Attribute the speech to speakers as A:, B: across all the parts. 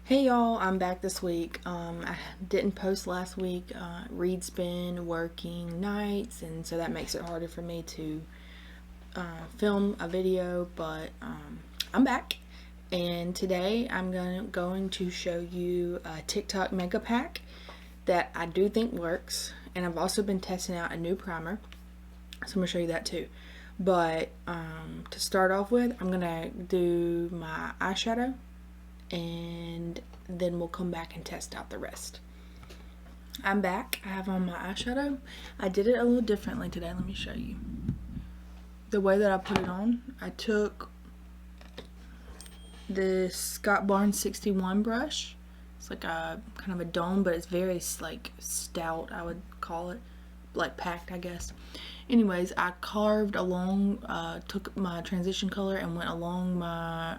A: Hey y'all, I'm back this week. I didn't post last week. Reed's been working nights, and so that makes it harder for me to film a video, but I'm back. And today I'm going to show you a TikTok makeup hack that I do think works. And I've also been testing out a new primer, so I'm going to show you that too. But to start off with, I'm going to do my eyeshadow, and then we'll come back and test out the rest. I'm back. I have on my eyeshadow. I did it a little differently today. Let me show you. The way that I put it on, I took this Scott Barnes 61 brush. It's like a kind of a dome, but it's very like stout, I would call it, like packed, I guess. Anyways, I carved along, took my transition color and went along my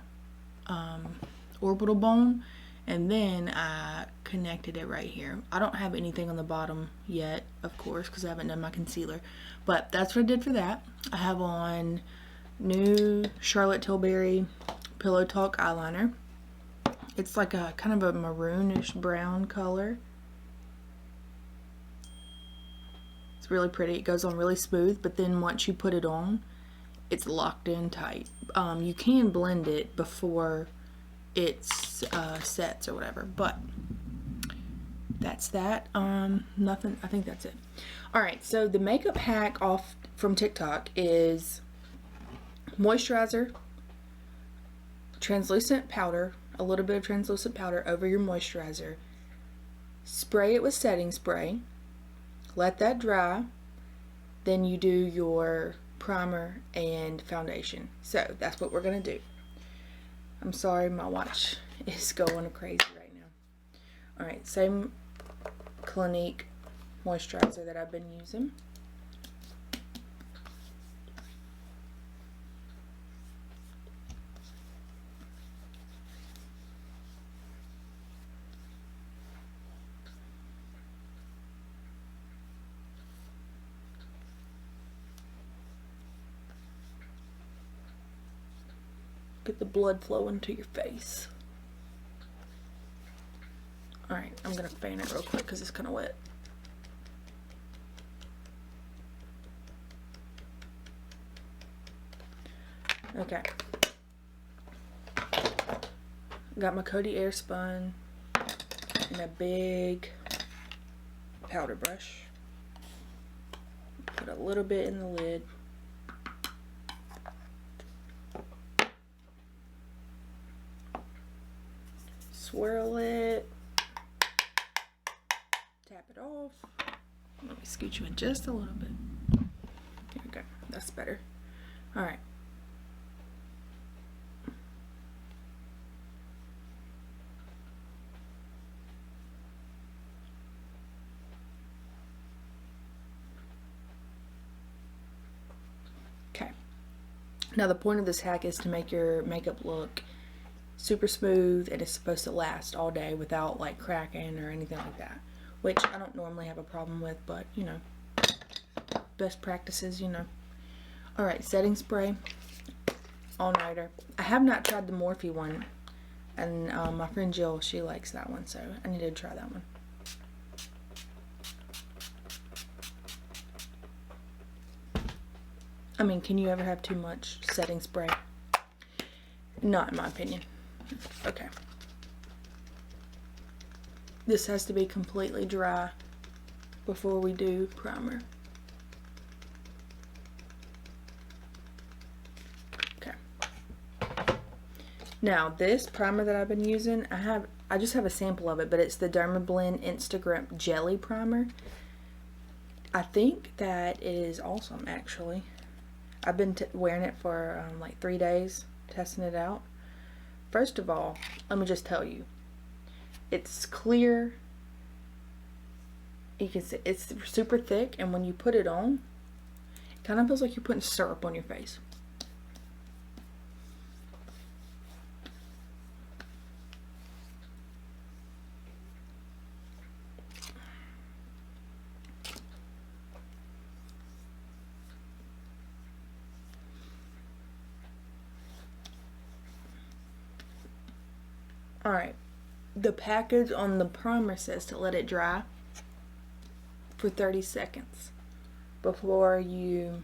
A: orbital bone, and then I connected it right here. I don't have anything on the bottom yet, of course, because I haven't done my concealer, but that's what I did for that. I have on new Charlotte Tilbury Pillow Talk eyeliner. It's like a kind of a maroonish brown color. It's really pretty. It goes on really smooth, but then once you put it on, it's locked in tight. You can blend it before it's sets or whatever, but that's that. Nothing, I think that's it. Alright, so the makeup hack off from TikTok is moisturizer, translucent powder, a little bit of translucent powder over your moisturizer, spray it with setting spray, let that dry, then you do your primer and foundation. So that's what we're gonna do. I'm sorry, my watch is going crazy right now. Alright, same Clinique moisturizer that I've been using. Get the blood flowing to your face. Alright, I'm gonna fan it real quick because it's kind of wet. Okay. Got my Coty Airspun and a big powder brush. Put a little bit in the lid. Swirl it. Tap it off. Let me scoot you in just a little bit. Here we go. That's better. Alright. Okay. Now the point of this hack is to make your makeup look super smooth, and it's supposed to last all day without like cracking or anything like that, which I don't normally have a problem with, but you know, best practices, you know. Alright, setting spray, all-nighter. I have not tried the Morphe one, and my friend Jill, she likes that one, so I need to try that one. I mean, can you ever have too much setting spray? Not in my opinion. Okay. This has to be completely dry before we do primer. Okay. Now this primer that I've been using, I just have a sample of it, but it's the Dermablend Insta-Grip Jelly Primer. I think that it is awesome, actually. I've been wearing it for like 3 days, testing it out. First of all, let me just tell you, it's clear. You can see it's super thick, and when you put it on, it kind of feels like you're putting syrup on your face. Alright, the package on the primer says to let it dry for 30 seconds before you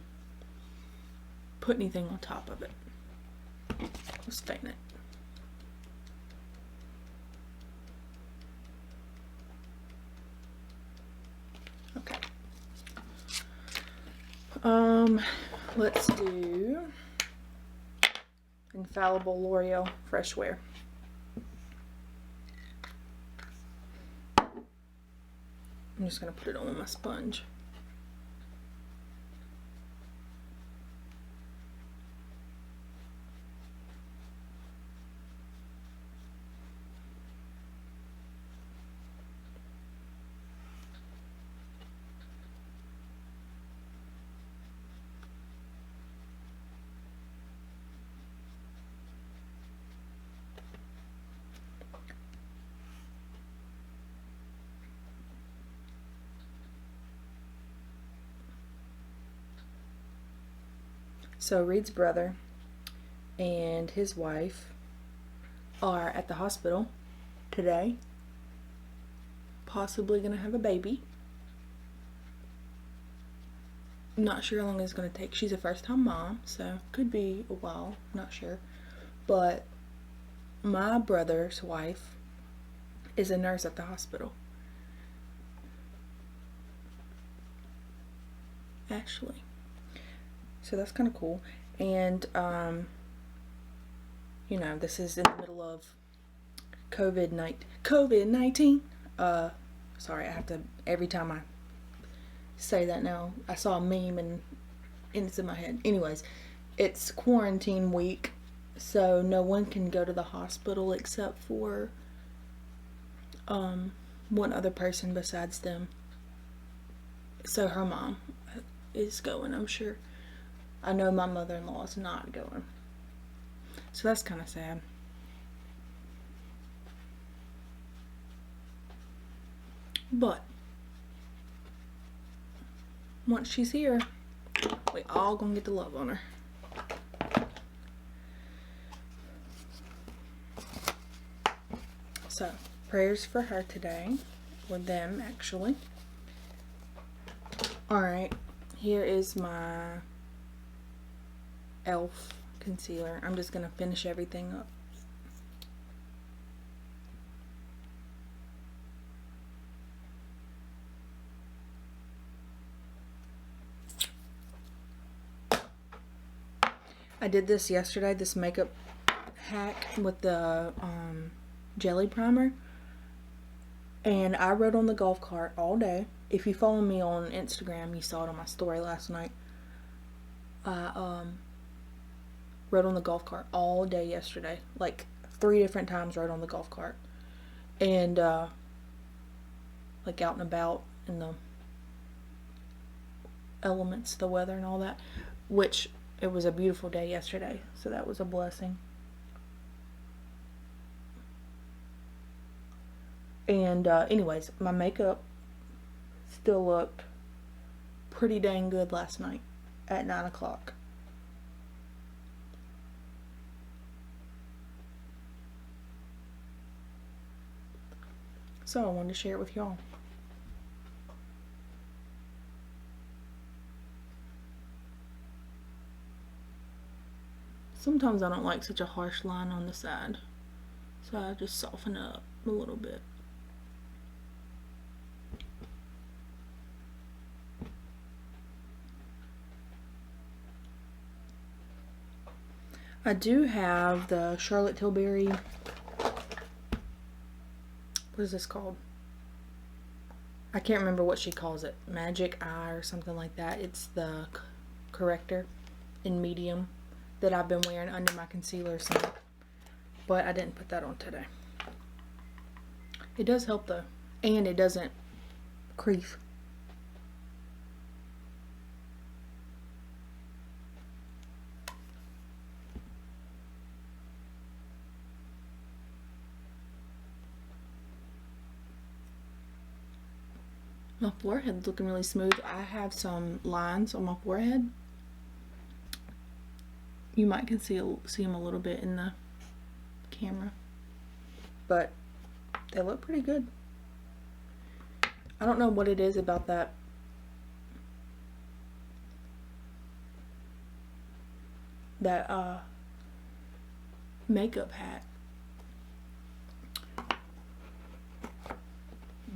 A: put anything on top of it. Let's stain it. Okay. Let's do Infallible L'Oreal Fresh Wear. I'm just going to put it on with my sponge. So Reed's brother and his wife are at the hospital today, possibly gonna have a baby. I'm not sure how long it's gonna take. She's a first-time mom, so could be a while, not sure. But my brother's wife is a nurse at the hospital. Ashley. So that's kind of cool. And you know, this is in the middle of COVID-19. Sorry, I have to, every time I say that now, I saw a meme and it's in my head. Anyways, it's quarantine week, so no one can go to the hospital except for one other person besides them. So her mom is going, I'm sure. I know my mother-in-law is not going. So that's kind of sad. But once she's here, we all gonna get to love on her. So, prayers for her today. For them, actually. Alright, here is my e.l.f. concealer. I'm just gonna finish everything up. I did this yesterday, this makeup hack with the jelly primer, and I rode on the golf cart all day. If you follow me on Instagram, you saw it on my story last night. I rode on the golf cart all day yesterday, like 3 different times rode on the golf cart, and like out and about in the elements, the weather and all that, which it was a beautiful day yesterday, so that was a blessing. And anyways, my makeup still looked pretty dang good last night at 9 o'clock. So I wanted to share it with y'all. Sometimes I don't like such a harsh line on the side, so I just soften it up a little bit. I do have the Charlotte Tilbury, what is this called? I can't remember what she calls it. Magic Eye or something like that. It's the corrector in medium that I've been wearing under my concealer some, but I didn't put that on today. It does help though, and it doesn't crease. My forehead's looking really smooth. I have some lines on my forehead. You might can see them a little bit in the camera, but They look pretty good. I don't know what it is about that makeup hat,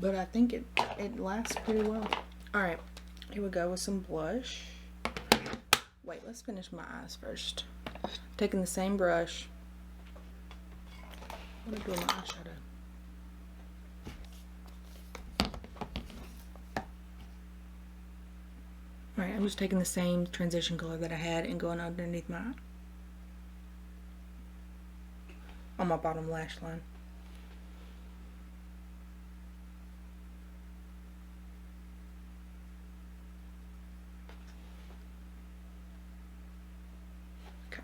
A: but I think it lasts pretty well. All right, here we go with some blush. Wait, let's finish my eyes first. Taking the same brush. I'm gonna do my eyeshadow. Alright, I'm just taking the same transition color that I had and going underneath on my bottom lash line. Okay.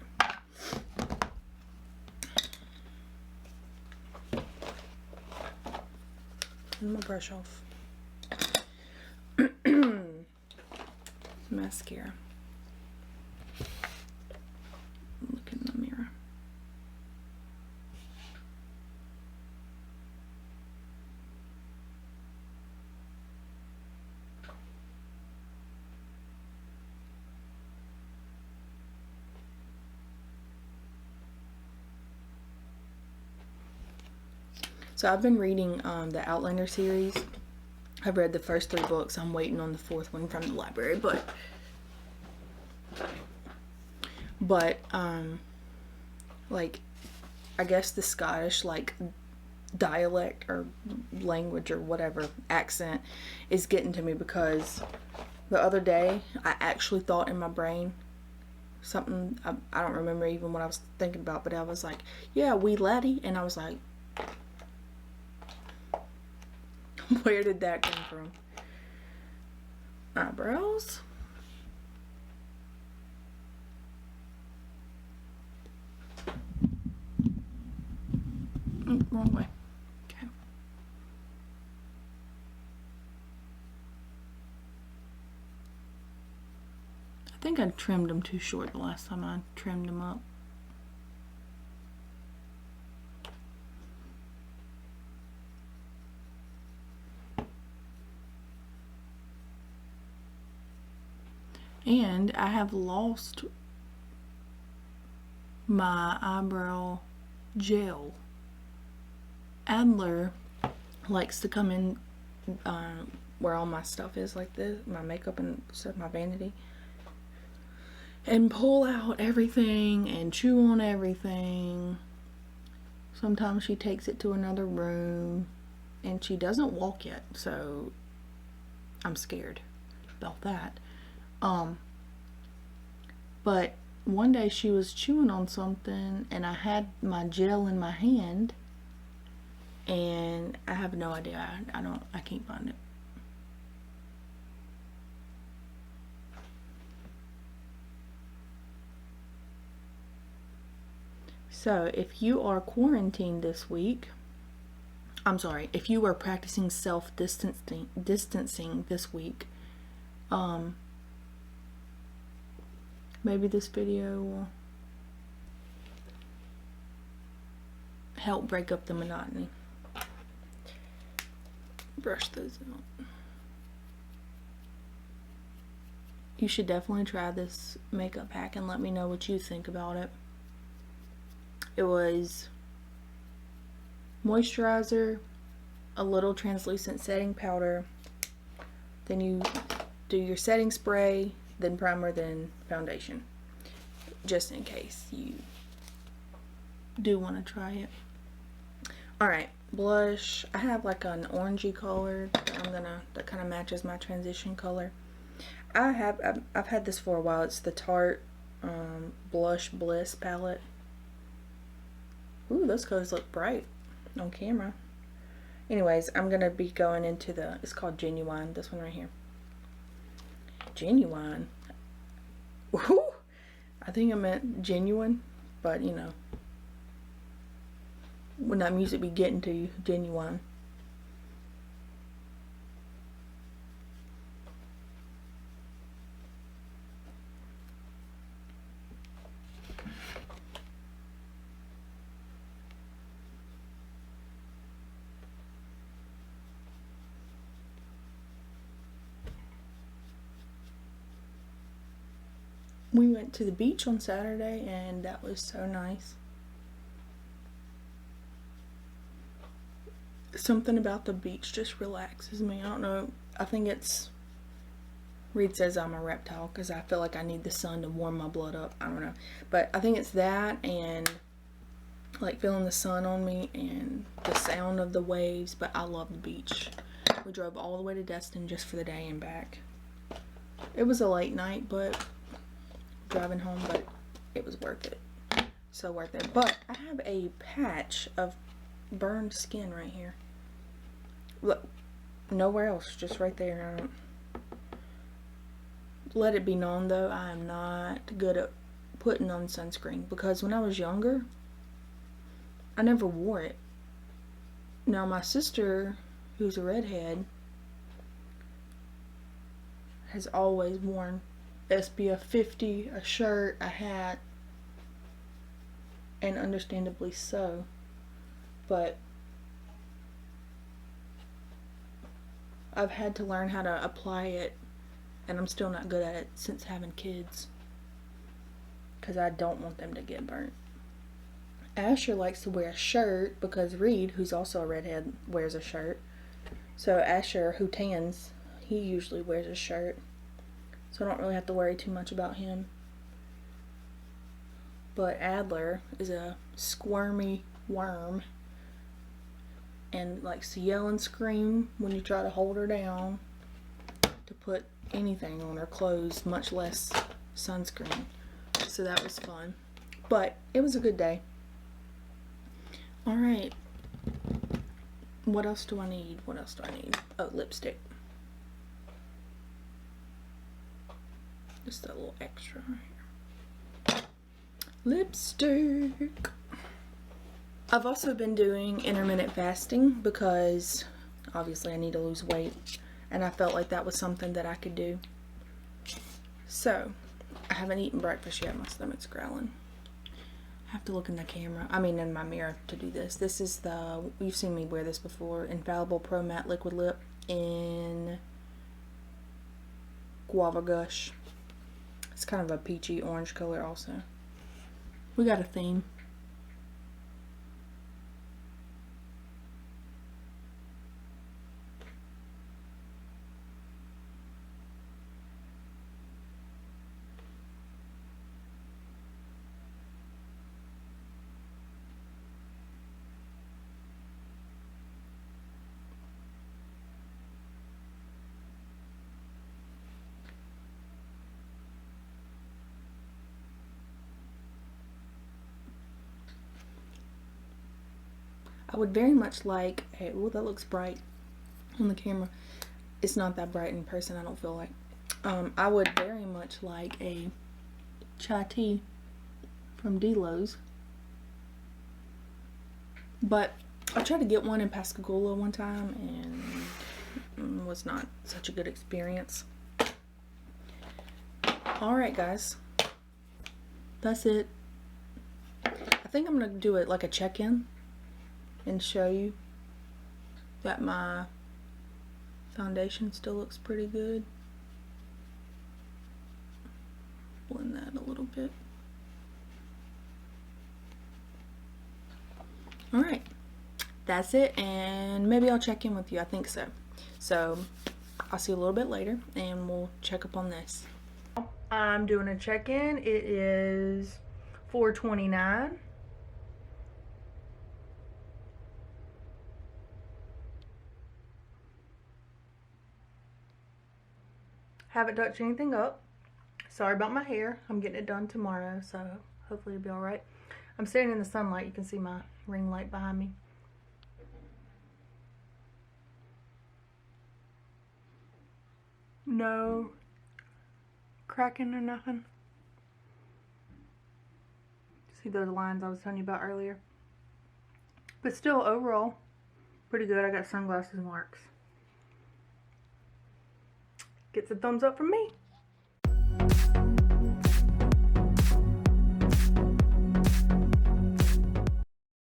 A: And my brush off. Mascara. Look in the mirror. So I've been reading the Eyeliner series. I've read the first 3 books. I'm waiting on the 4th one from the library, but like, I guess the Scottish, like, dialect or language or whatever accent is getting to me, because the other day I actually thought in my brain something, I don't remember even what I was thinking about, but I was like, yeah, wee laddie, and I was like, where did that come from? Eyebrows. Wrong way. Okay. I think I trimmed them too short the last time I trimmed them up. And I have lost my eyebrow gel. Adler likes to come in where all my stuff is, like this, my makeup and stuff, my vanity, and pull out everything and chew on everything. Sometimes she takes it to another room, and she doesn't walk yet, so I'm scared about that. But one day she was chewing on something, and I had my gel in my hand, and I have no idea. I can't find it. So if you are quarantined this week, I'm sorry, if you are practicing distancing this week, maybe this video will help break up the monotony. Brush those out. You should definitely try this makeup pack and let me know what you think about it. It was moisturizer, a little translucent setting powder, then you do your setting spray, then primer, then foundation, just in case you do want to try it. Alright, blush. I have like an orangey color that kind of matches my transition color. I've had this for a while. It's the Tarte Blush Bliss palette. Ooh, those colors look bright on camera. Anyways, I'm gonna be going into it's called Genuine, this one right here. Genuine. Ooh, I think I meant genuine, but you know, when that music be getting to you, genuine. We went to the beach on Saturday and that was so nice. Something about the beach just relaxes me. I don't know. I think it's... Reed says I'm a reptile because I feel like I need the sun to warm my blood up. I don't know. But I think it's that and like feeling the sun on me and the sound of the waves. But I love the beach. We drove all the way to Destin just for the day and back. It was a late night, but driving home, but it was worth it. So worth it. But I have a patch of burned skin right here. Look, nowhere else, just right there. Let it be known though, I am not good at putting on sunscreen because when I was younger, I never wore it. Now my sister, who's a redhead, has always worn SPF 50, a shirt, a hat, and understandably so. But I've had to learn how to apply it, and I'm still not good at it since having kids, because I don't want them to get burnt. Asher likes to wear a shirt because Reed, who's also a redhead, wears a shirt. So Asher, who tans, he usually wears a shirt. So I don't really have to worry too much about him. But Adler is a squirmy worm and likes to yell and scream when you try to hold her down to put anything on her clothes, much less sunscreen. So that was fun. But it was a good day. Alright. What else do I need? What else do I need? Oh, lipstick. Just a little extra right here. Lipstick. I've also been doing intermittent fasting because obviously I need to lose weight, and I felt like that was something that I could do. So I haven't eaten breakfast yet. My stomach's growling. I have to look in the camera, in my mirror to do this. This is the, you've seen me wear this before, Infallible Pro Matte Liquid Lip in Guava Gush. It's kind of a peachy orange color also. We got a theme. I would very much like a, oh, that looks bright on the camera. It's not that bright in person, I don't feel like. I would very much like a chai tea from Delo's. But I tried to get one in Pascagoula one time and it was not such a good experience. Alright guys, that's it. I think I'm going to do it like a check-in and show you that my foundation still looks pretty good. Blend that a little bit. Alright, that's it, and maybe I'll check in with you. I think so. So I'll see you a little bit later and we'll check up on this. I'm doing a check-in. It is 4:29. Haven't touched anything up. Sorry about my hair. I'm getting it done tomorrow, so hopefully it'll be alright. I'm standing in the sunlight. You can see my ring light behind me. No cracking or nothing. See those lines I was telling you about earlier? But still, overall, pretty good. I got sunglasses marks. Gets a thumbs up from me.